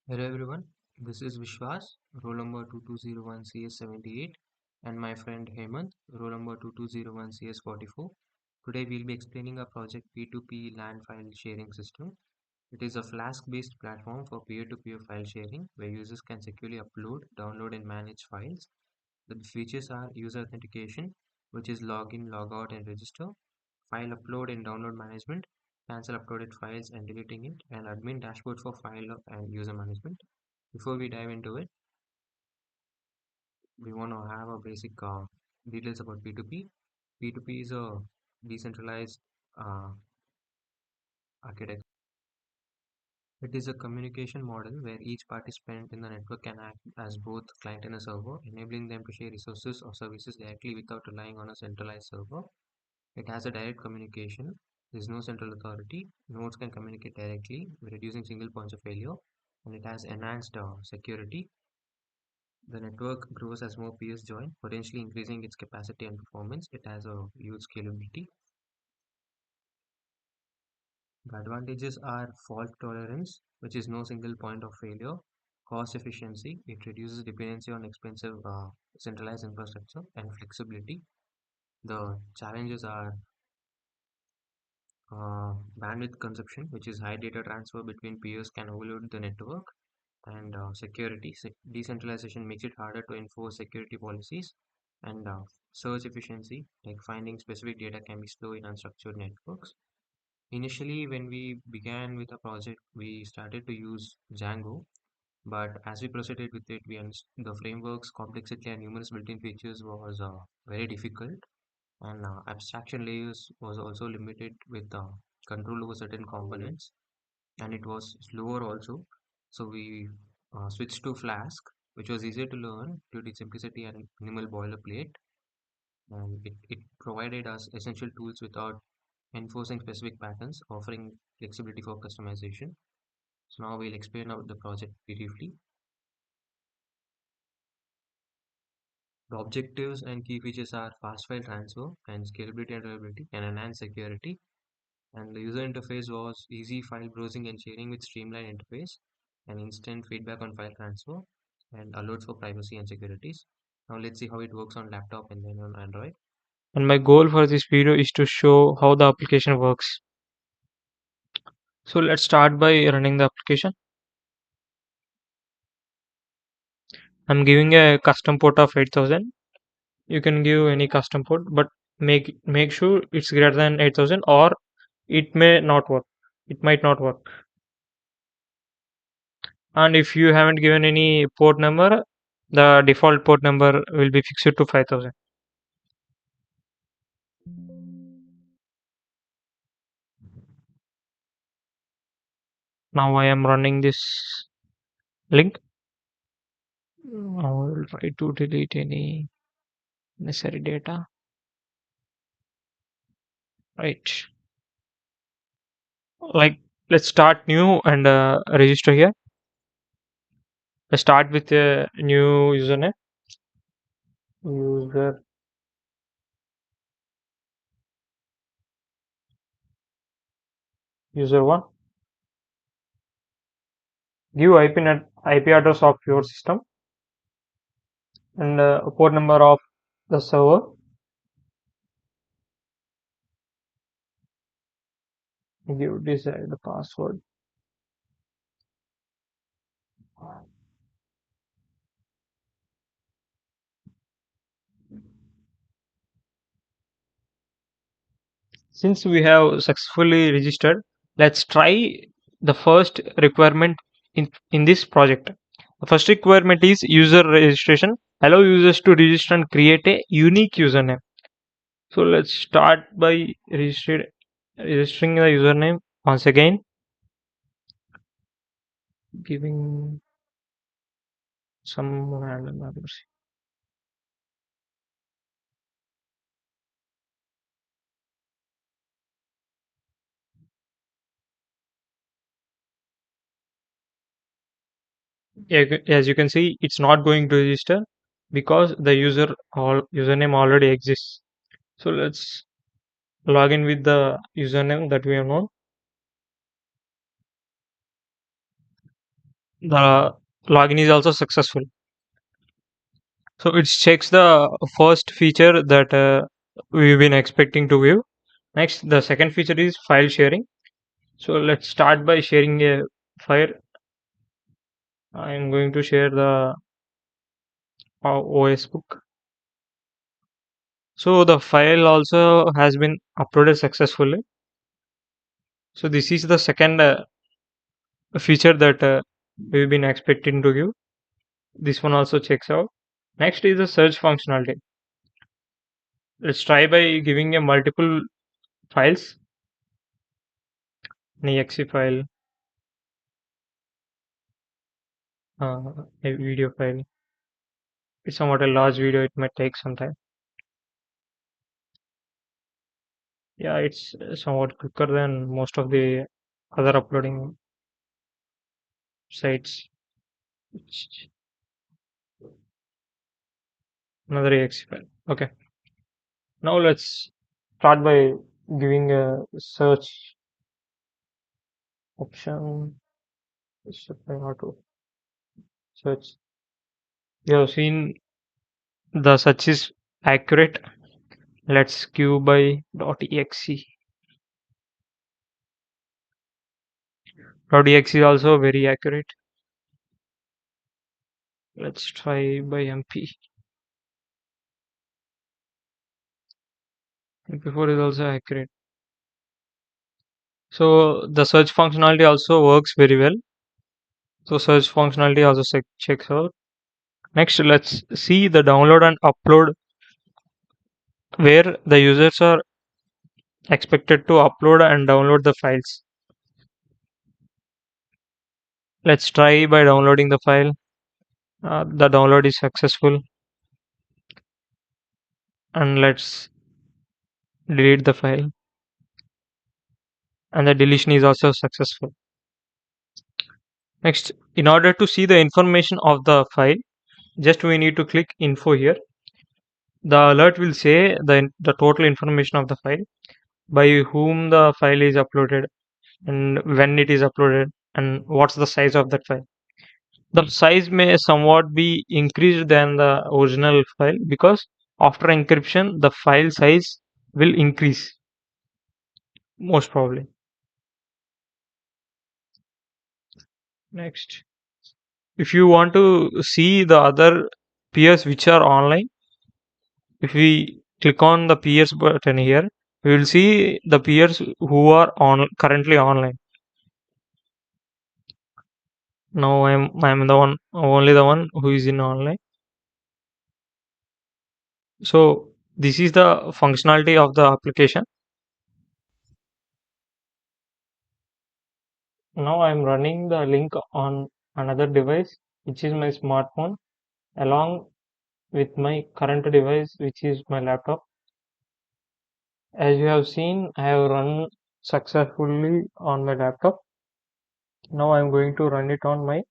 Hello everyone, this is Vishwas, roll number 2201CS78, and my friend Hemant, roll number 2201CS44. Today we'll be explaining our project P2P LAN file sharing system. It is a Flask-based platform for peer-to-peer file sharing where users can securely upload, download and manage files. The features are user authentication, which is login, logout and register, file upload and download management, cancel uploaded files and deleting it, and admin dashboard for file and user management. Before we dive into it, we want to have a basic details about P2P. P2P is a decentralized uh, architecture. It is a communication model where each participant in the network can act as both client and a server, enabling them to share resources or services directly without relying on a centralized server. It has a direct communication. There is no central authority. Nodes can communicate directly, reducing single points of failure. And it has enhanced security. The network grows as more peers join, potentially increasing its capacity and performance. It has a huge scalability. The advantages are fault tolerance, which is no single point of failure, cost efficiency, it reduces dependency on expensive centralized infrastructure, and flexibility. The challenges are bandwidth consumption, which is high data transfer between peers can overload the network, and security. Decentralization makes it harder to enforce security policies, and search efficiency, like finding specific data can be slow in unstructured networks. Initially, when we began with the project, we started to use Django, but as we proceeded with it, we understood the framework's complexity and numerous built-in features was very difficult, and abstraction layers was also limited with control over certain components, and it was slower also. So we switched to Flask, which was easier to learn due to its simplicity and minimal boilerplate, and it provided us essential tools without enforcing specific patterns, offering flexibility for customization. So now we'll explain out the project briefly. The objectives and key features are fast file transfer and scalability and reliability and enhanced security. And the user interface was easy file browsing and sharing with streamlined interface and instant feedback on file transfer and alerts for privacy and securities. Now let's see how it works on laptop and then on Android. And my goal for this video is to show how the application works. So let's start by running the application. I'm giving a custom port of 8000. You can give any custom port, but make sure it's greater than 8000 or it may not work. It might not work. And if you haven't given any port number, the default port number will be fixed to 5000. Now I am running this link. I will try to delete any necessary data. Right. Like, let's start new and register here. Let's start with a new username. User user one. Give IP address of your system and port number of the server. Give desired password. Since we have successfully registered, let's try the first requirement in this project. The first requirement is user registration. Allow users to register and create a unique username. So let's start by registering the username once again, giving some random numbers. Yeah, as you can see, it's not going to register because the username already exists. So let's log in with the username that we have known. The login is also successful. So it checks the first feature that we've been expecting to view. Next, the second feature is file sharing. So let's start by sharing a file. I'm going to share the OS book. So the file also has been uploaded successfully. So this is the second feature that we've been expecting to give. This one also checks out. Next is the search functionality. Let's try by giving a multiple files, an exe file, a video file. It's somewhat a large video. It might take some time. Yeah, it's somewhat quicker than most of the other uploading sites. Another exe file. Okay. Now let's start by giving a search option. Should I how to search? You have seen the search is accurate. Let's queue by .exe. .exe is also very accurate. Let's try by MP. MP4 is also accurate. So the search functionality also works very well. So search functionality also checks out. Next, let's see the download and upload where the users are expected to upload and download the files. Let's try by downloading the file. The download is successful, and let's delete the file, and the deletion is also successful. Next, in order to see the information of the file, just we need to click info here. The alert will say the total information of the file, by whom the file is uploaded, and when it is uploaded, and what's the size of that file. The size may somewhat be increased than the original file because after encryption the file size will increase most probably. Next, if you want to see the other peers which are online, if we click on the peers button here, we will see the peers who are on currently online. Now I'm the one, only the one who is in online. So this is the functionality of the application. Now I'm running the link on another device, which is my smartphone, along with my current device, which is my laptop. As you have seen, I have run successfully on my laptop. Now I'm going to run it on my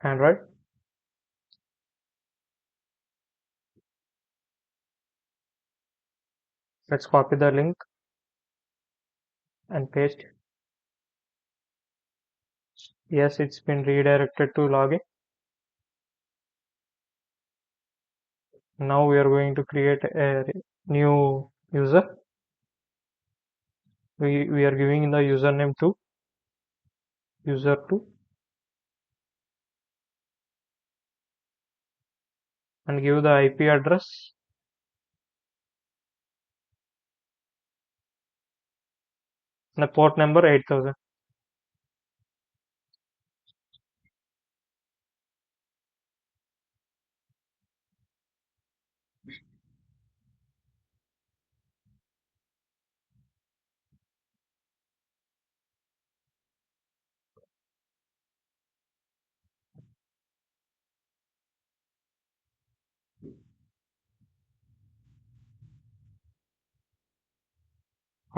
Android. Let's copy the link and paste. Yes, it's been redirected to login. Now we are going to create a new user. We are giving the username to user2 and give the IP address and the port number 8000.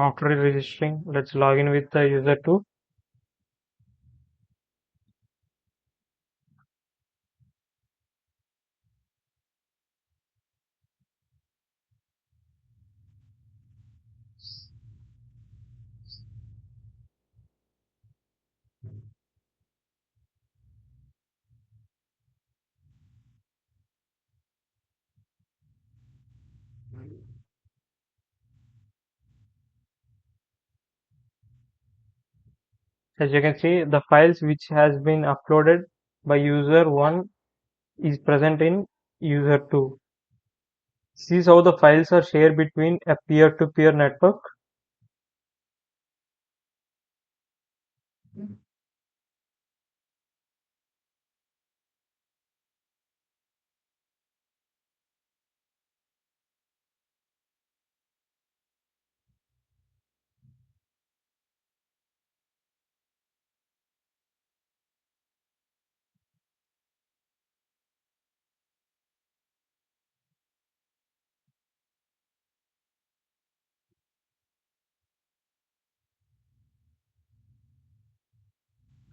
After registering, let's log in with the user2. As you can see, the files which has been uploaded by user 1 is present in user 2. This is how the files are shared between a peer-to-peer network.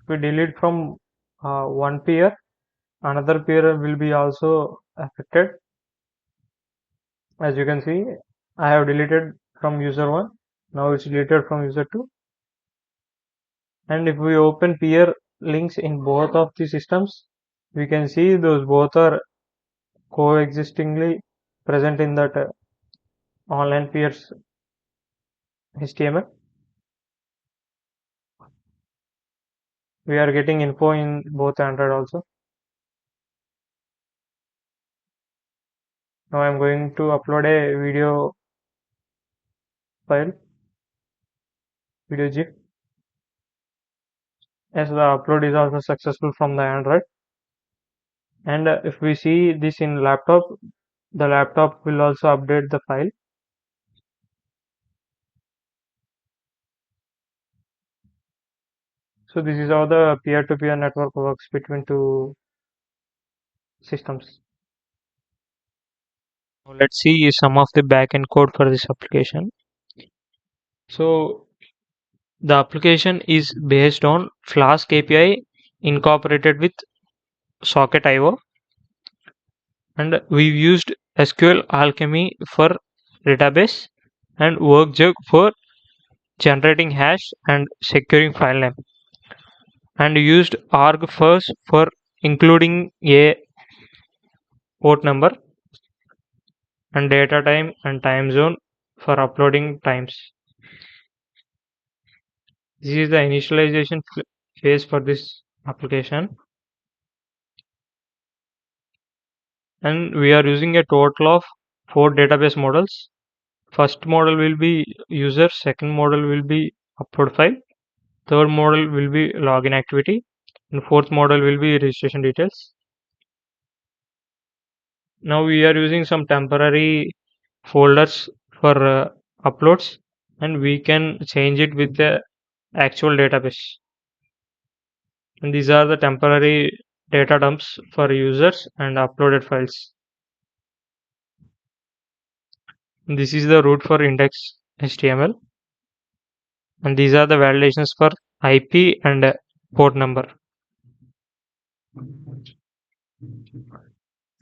If we delete from one peer, another peer will be also affected. As you can see, I have deleted from user 1. Now it's deleted from user 2. And if we open peer links in both of the systems, we can see those both are coexistingly present in that online peers HTML. We are getting info in both Android also. Now I'm going to upload a file, video GIF. As the upload is also successful from the Android. And if we see this in laptop, the laptop will also update the file. So this is how the peer-to-peer network works between two systems. Now let's see some of the backend code for this application. So the application is based on Flask API incorporated with Socket IO, and we've used SQL Alchemy for database and Workjug for generating hash and securing file name, and used arg first for including a port number and data time and time zone for uploading times. This is the initialization phase for this application, and we are using a total of 4 database models. First model will be user, second model will be upload file, third model will be login activity, and fourth model will be registration details. Now we are using some temporary folders for uploads, and we can change it with the actual database. And these are the temporary data dumps for users and uploaded files. And this is the root for index HTML, and these are the validations for IP and port number.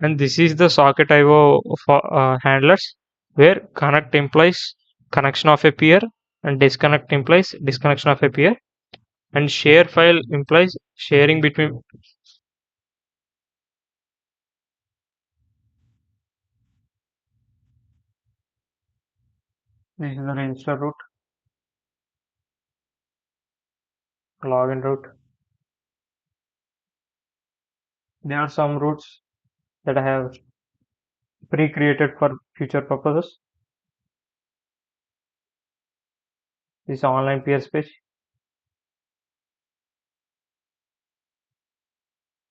And this is the socket IO for handlers, where connect implies connection of a peer and disconnect implies disconnection of a peer, and share file implies sharing between. This is the register route, login route. There are some routes that I have pre-created for future purposes. This is online peers page.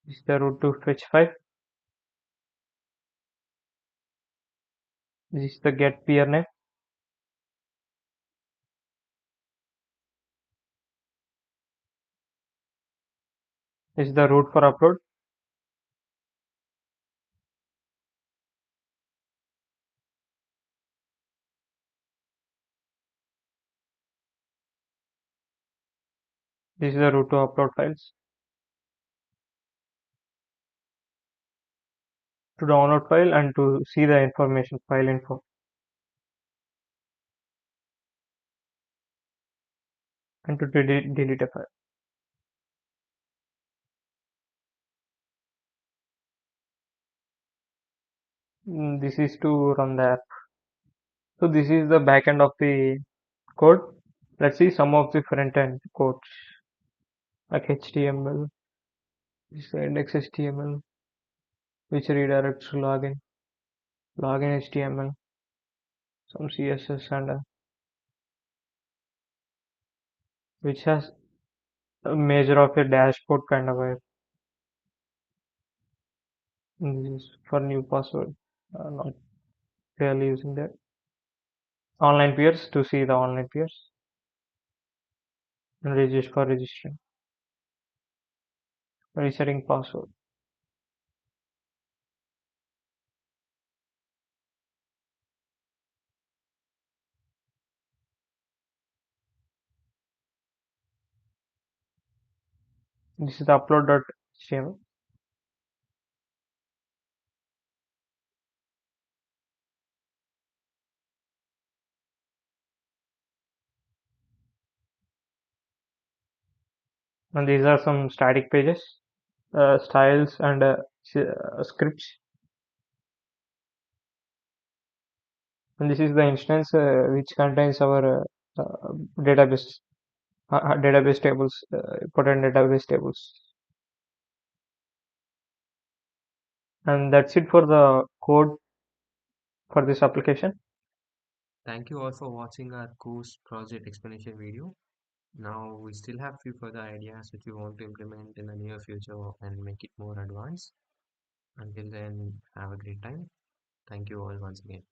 This is the route to fetch file. This is the get peer name. This is the route for upload. This is the route to upload files. To download file and to see the information file info, and to delete a file. This is to run the app. So this is the back end of the code. Let's see some of the front end codes. like HTML, this index HTML, which redirects to login HTML, some CSS, and which has a measure of a dashboard kind of a this is for new password. Not really using that. Online peers to see the online peers and register for registering, resetting password. This is the upload.html. And these are some static pages, styles, and scripts. And this is the instance which contains our database database tables, important database tables. And that's it for the code for this application. Thank you all for watching our course project explanation video. Now we still have few further ideas which we want to implement in the near future and make it more advanced. Until then, have a great time. Thank you all once again.